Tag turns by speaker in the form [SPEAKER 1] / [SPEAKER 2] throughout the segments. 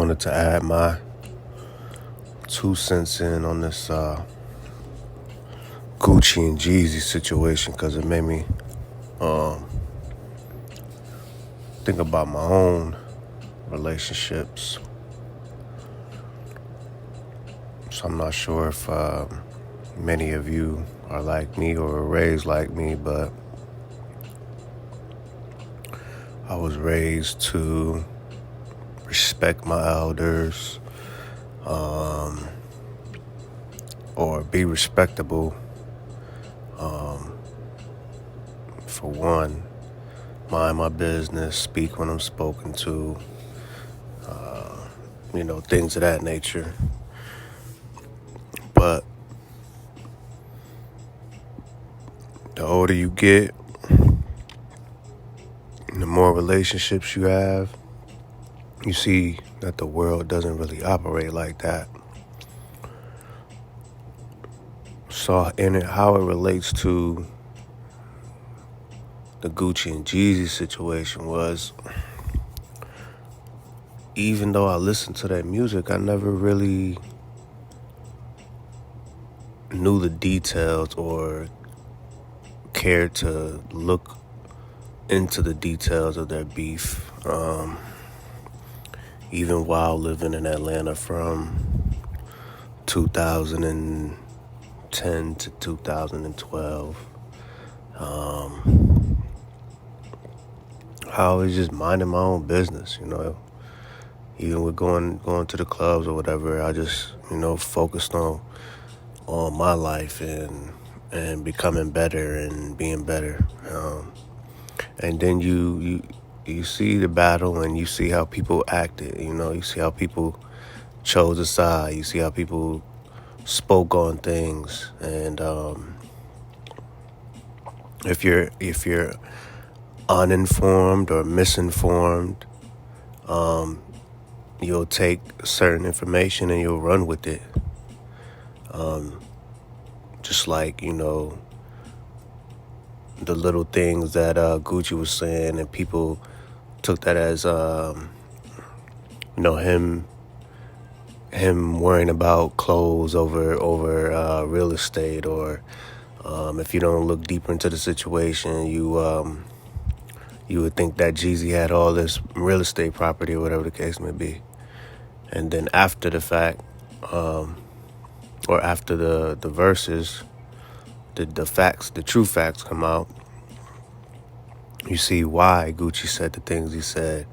[SPEAKER 1] wanted to add my 2 cents in on this Gucci and Jeezy situation because it made me think about my own relationships. So I'm not sure if many of you are like me or were raised like me, but I was raised to respect my elders, or be respectable. For one, mind my business, speak when I'm spoken to, things of that nature. But the older you get, the more relationships you have, you see that the world doesn't really operate like that. So how it relates to the Gucci and Jeezy situation was, even though I listened to that music, I never really knew the details or cared to look into the details of their beef. Even while living in Atlanta from 2010 to 2012, I was just minding my own business, Even with going to the clubs or whatever, I just, focused on my life and becoming better and being better. And then you see the battle and you see how people acted, you see how people chose a side, you see how people spoke on things. And if you're uninformed or misinformed, you'll take certain information and you'll run with it. Just like, the little things that Gucci was saying, and people took that as, him worrying about clothes over real estate, or if you don't look deeper into the situation, you would think that Jeezy had all this real estate property or whatever the case may be. And then after the fact, or after the Verzuz, the true facts come out, you see why Gucci said the things he said,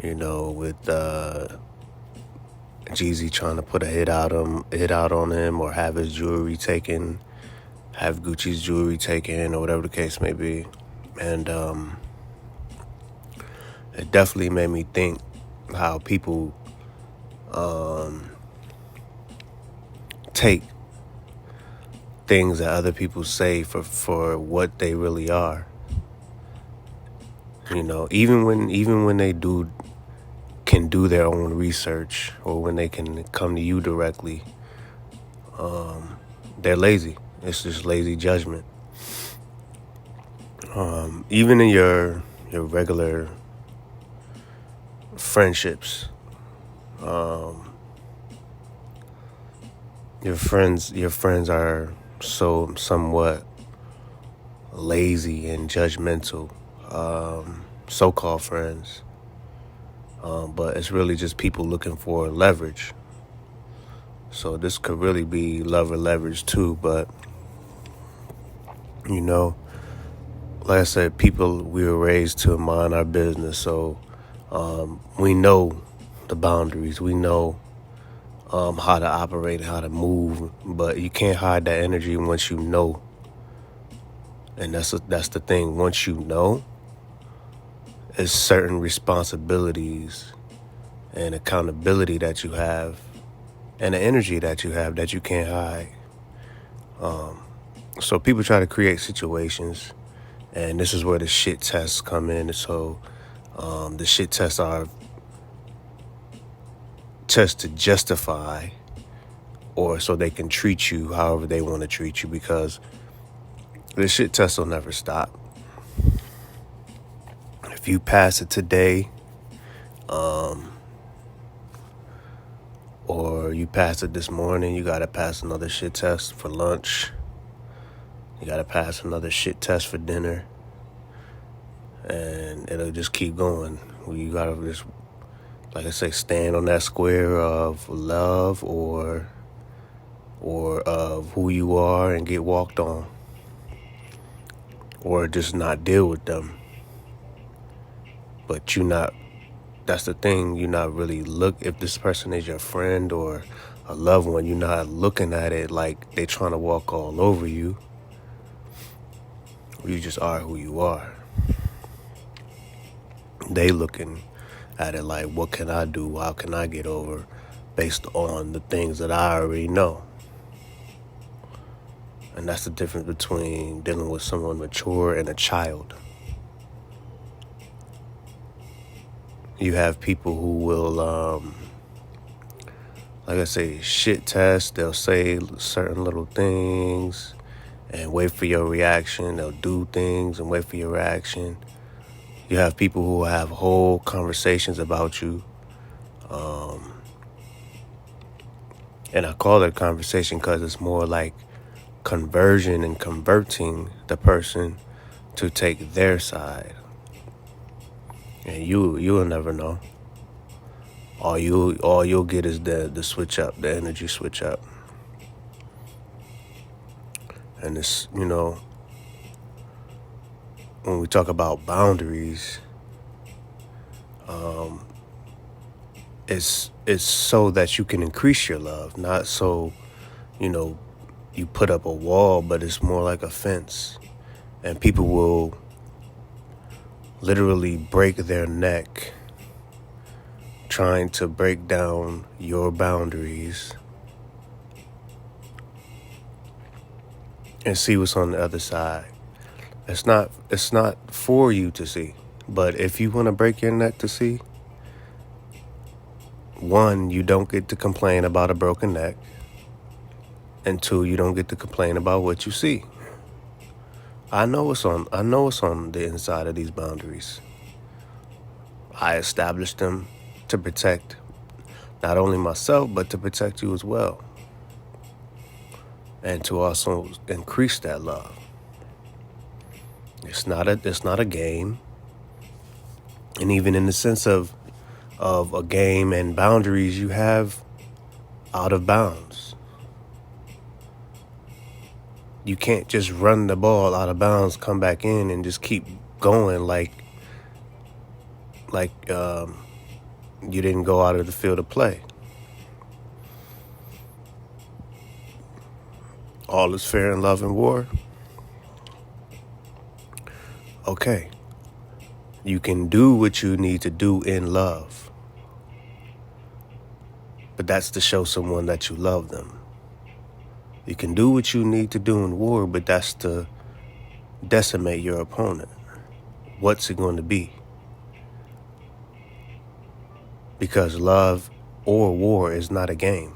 [SPEAKER 1] with Jeezy trying to put a hit out on him, or have his jewelry taken, have Gucci's jewelry taken, or whatever the case may be. And it definitely made me think how people take things that other people say for what they really are. Even when they can do their own research, or when they can come to you directly, they're lazy. It's just lazy judgment. Even in your regular friendships, your friends are somewhat lazy and judgmental, so-called friends, but it's really just people looking for leverage. So this could really be love or leverage too. But like I said, we were raised to mind our business, so we know the boundaries, we know how to operate, how to move, but you can't hide that energy once you know. And that's the thing. Once you know, there's certain responsibilities and accountability that you have, and the energy that you have that you can't hide. So people try to create situations, and this is where the shit tests come in. So the shit tests are just to justify, or so they can treat you however they want to treat you, because the shit test will never stop. If you pass it today, or you passed it this morning, you gotta pass another shit test for lunch. You gotta pass another shit test for dinner. And it'll just keep going. You gotta just, like I say, stand on that square of love or of who you are and get walked on. Or just not deal with them. But that's the thing, you're not really if this person is your friend or a loved one, you're not looking at it like they're trying to walk all over you. You just are who you are. They looking at it like, what can I do? How can I get over based on the things that I already know? And that's the difference between dealing with someone mature and a child. You have people who will, like I say, shit test. They'll say certain little things and wait for your reaction. They'll do things and wait for your reaction. You have people who have whole conversations about you. And I call it a conversation because it's more like conversion and converting the person to take their side. And you'll never know. All you'll get is the switch up, the energy switch up. And this, when we talk about boundaries, it's so that you can increase your love, not so, you put up a wall, but it's more like a fence. And people will literally break their neck trying to break down your boundaries and see what's on the other side. It's not for you to see. But if you want to break your neck to see, one, you don't get to complain about a broken neck. And two, you don't get to complain about what you see. I know what's on the inside of these boundaries. I established them to protect not only myself, but to protect you as well. And to also increase that love. It's not a game. And even in the sense of a game and boundaries, you have out of bounds. You can't just run the ball out of bounds, come back in, and just keep going like you didn't go out of the field of play. All is fair in love and war. Okay. You can do what you need to do in love. But that's to show someone that you love them. You can do what you need to do in war, but that's to decimate your opponent. What's it going to be? Because love or war is not a game.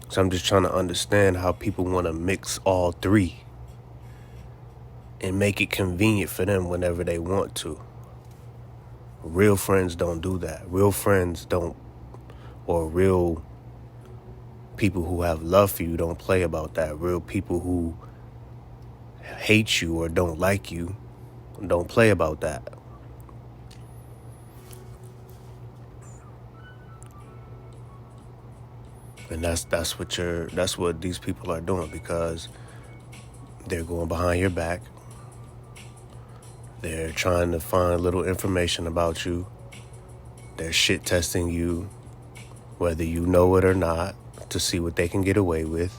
[SPEAKER 1] So I'm just trying to understand how people want to mix all three and make it convenient for them whenever they want to. Real friends don't do that. Real friends don't, or real people who have love for you don't play about that. Real people who hate you or don't like you don't play about that. And that's what these people are doing, because they're going behind your back. They're trying to find little information about you. They're shit testing you, whether you know it or not, to see what they can get away with.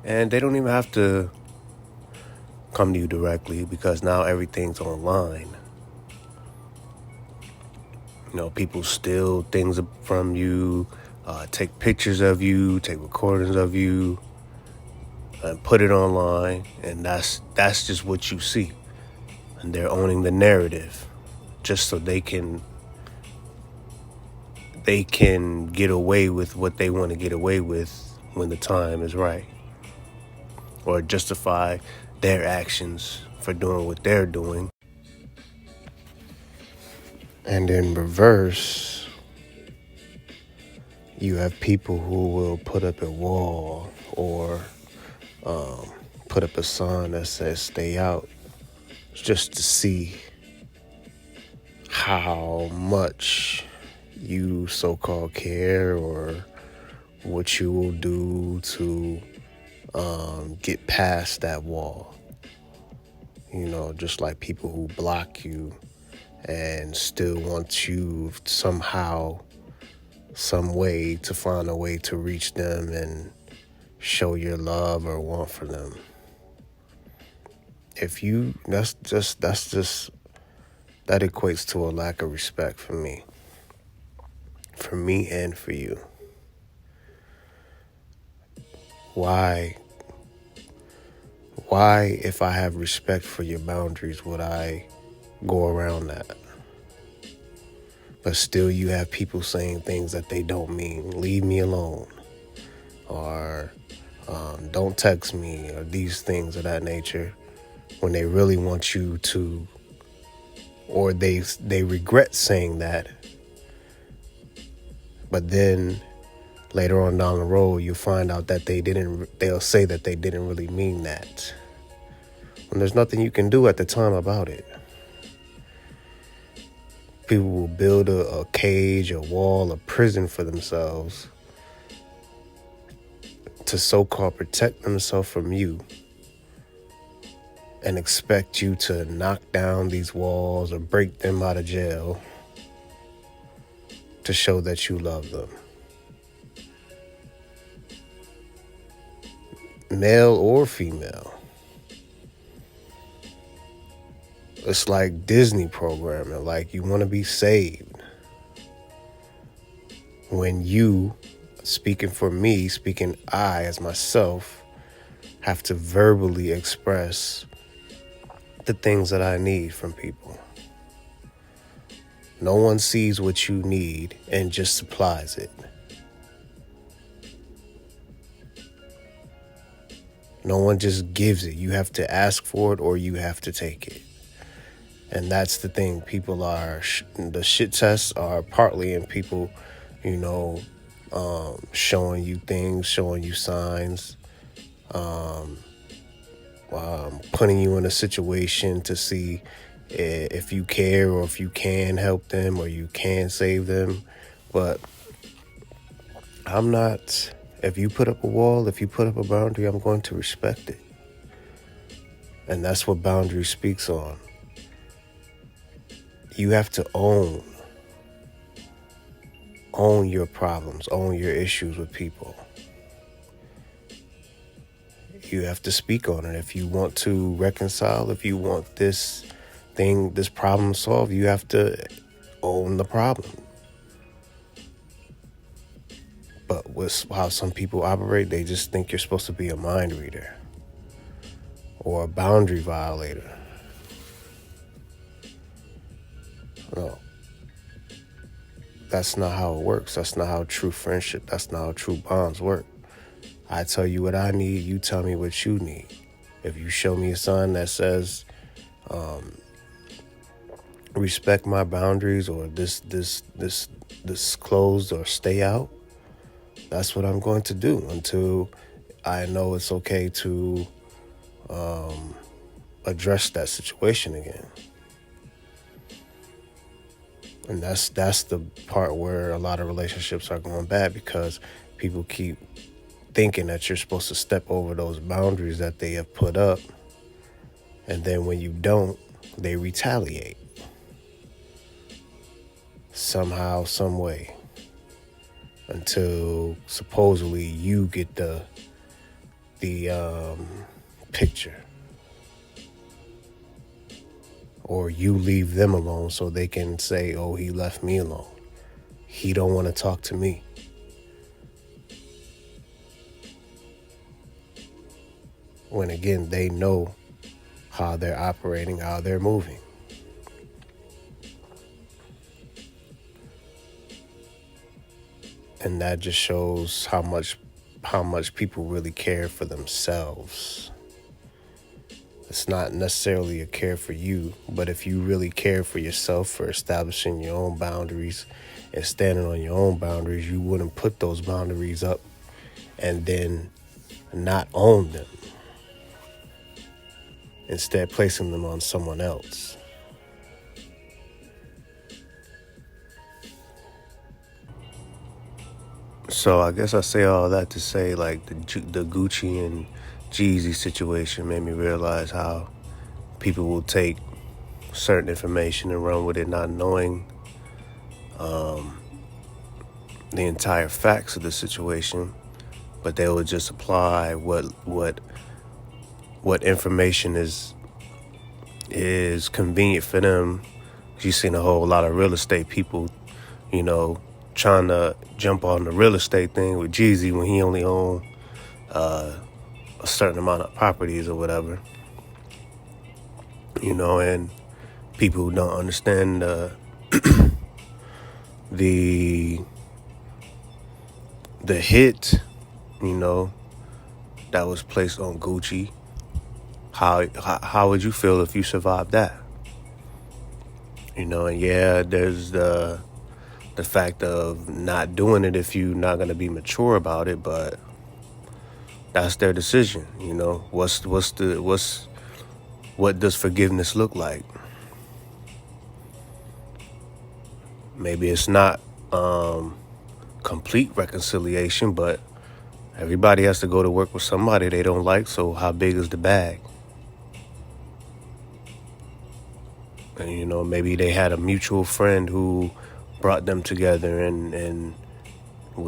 [SPEAKER 1] And they don't even have to come to you directly, because now everything's online. People steal things from you, take pictures of you, take recordings of you, and put it online. And that's just what you see. And they're owning the narrative just so they can get away with what they want to get away with when the time is right, or justify their actions for doing what they're doing. And in reverse, you have people who will put up a wall or put up a sign that says stay out just to see how much you so-called care or what you will do to get past that wall. You know, just like people who block you and still want you somehow, some way to find a way to reach them and show your love or want for them. If you, that equates to a lack of respect for me and for you. Why, if I have respect for your boundaries, would I go around that? But still you have people saying things that they don't mean. Leave me alone. Or don't text me, or these things of that nature, when they really want you to, or they regret saying that, but then later on down the road you'll find out that they'll say that they didn't really mean that, when there's nothing you can do at the time about it. People will build a cage, a wall, a prison for themselves to so-called protect themselves from you, and expect you to knock down these walls or break them out of jail to show that you love them. Male or female. It's like Disney programming, like you want to be saved. When you, speaking for me, speaking I as myself, have to verbally express the things that I need from people. No one sees what you need and just supplies it. No one just gives it. You have to ask for it or you have to take it. And that's the thing. People are, the shit tests are partly in people, you know, showing you things, showing you signs, putting you in a situation to see if you care or if you can help them or you can save them. But I'm not, if you put up a wall, if you put up a boundary, I'm going to respect it. And that's what boundary speaks on. You have to own your problems, own your issues with people. You have to speak on it. If you want to reconcile, if you want this problem solved, you have to own the problem. But with how some people operate, they just think you're supposed to be a mind reader or a boundary violator. No. That's not how it works. That's not how true friendship, that's not how true bonds work. I tell you what I need, you tell me what you need. If you show me a sign that says, respect my boundaries, or this closed, or stay out, that's what I'm going to do until I know it's okay to address that situation again. And that's the part where a lot of relationships are going bad, because people keep thinking that you're supposed to step over those boundaries that they have put up. And then when you don't, they retaliate. Somehow, some way. Until supposedly you get the picture. Or you leave them alone so they can say, oh, he left me alone. He don't want to talk to me. When again, they know how they're operating, how they're moving. And that just shows how much people really care for themselves. It's not necessarily a care for you, but if you really care for yourself, for establishing your own boundaries and standing on your own boundaries, you wouldn't put those boundaries up and then not own them. Instead, placing them on someone else. So I guess I say all that to say, like, the Gucci and Jeezy situation made me realize how people will take certain information and run with it, not knowing the entire facts of the situation, but they will just apply what information is convenient for them. You've seen a whole lot of real estate people, trying to jump on the real estate thing with Jeezy when he only owned a certain amount of properties or whatever. And people who don't understand the hit, that was placed on Gucci. How would you feel if you survived that? And yeah, there's the fact of not doing it if you're not going to be mature about it, but that's their decision. What does forgiveness look like? Maybe it's not complete reconciliation, but everybody has to go to work with somebody they don't like, so how big is the bag? And maybe they had a mutual friend who brought them together and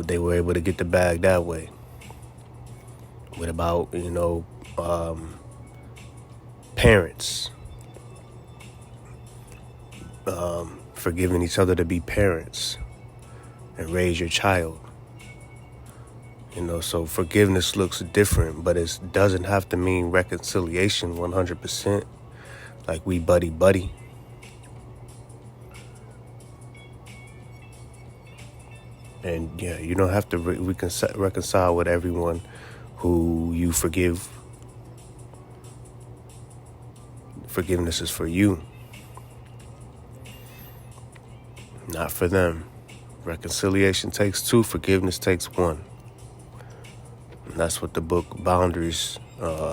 [SPEAKER 1] they were able to get the bag that way. What about, parents? Forgiving each other to be parents and raise your child. So forgiveness looks different, but it doesn't have to mean reconciliation 100%. Like we buddy. And yeah, you don't have to reconcile with everyone who you forgive. Forgiveness is for you, not for them. Reconciliation takes two, forgiveness takes one. And that's what the book Boundaries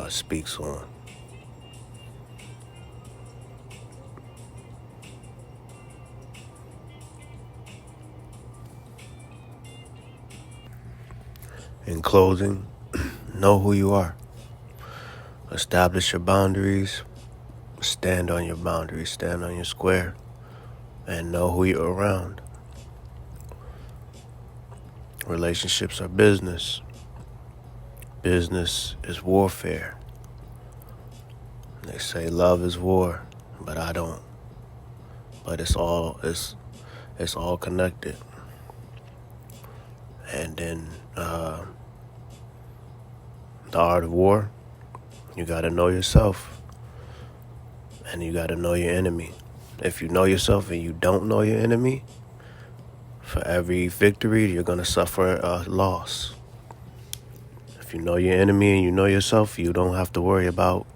[SPEAKER 1] speaks on. In closing, know who you are. Establish your boundaries. Stand on your boundaries. Stand on your square. And know who you're around. Relationships are business. Business is warfare. They say love is war, but I don't. But it's all connected. And then the art of war, you got to know yourself, and you got to know your enemy. If you know yourself and you don't know your enemy, for every victory, you're going to suffer a loss. If you know your enemy and you know yourself, you don't have to worry about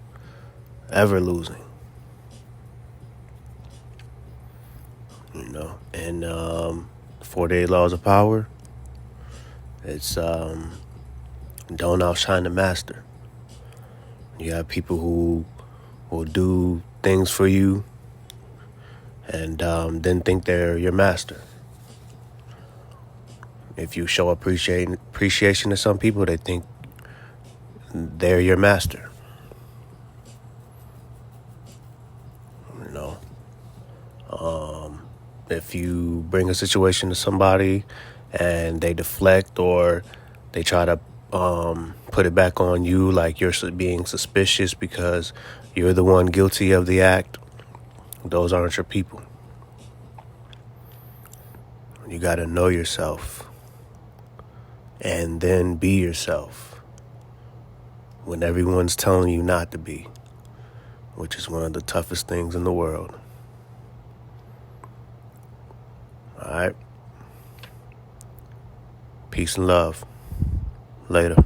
[SPEAKER 1] ever losing. And 48 laws of power, it's don't outshine the master. You have people who will do things for you and then think they're your master. If you show appreciation to some people, they think they're your master. If you bring a situation to somebody and they deflect or they try to put it back on you like you're being suspicious because you're the one guilty of the act, those aren't your people. You got to know yourself and then be yourself when everyone's telling you not to be, which is one of the toughest things in the world. All right. Peace and love. Later.